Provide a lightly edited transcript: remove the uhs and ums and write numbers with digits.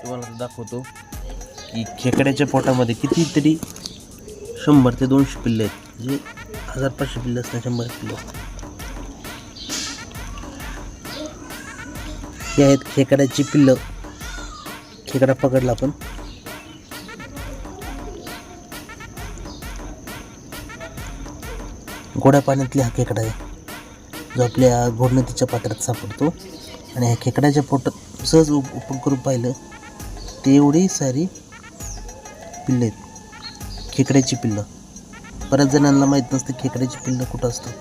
तुम्हाला दाखवतो की खेकड्याच्या पोटामध्ये कितीतरी 100 ते 200 पिल्ले आहेत. म्हणजे 1500 पिल्ले असतात, 100 पिल्ले असतात. हे आहेत खेकड्याची पिल्लं. खेकडा पकडला आपण. गोड्या पाण्यातली हा खेकडा आहे, जो आपल्या घोडनदीच्या पात्रात सापडतो. आणि ह्या खेकड्याच्या पोटात सहज ओपन करून पाहिलं ते एवढी सारी पिल्लं आहेत, खेकड्याची पिल्लं. बऱ्याच जणांना माहीत नसतं खेकड्याची पिल्लं कुठं असतात.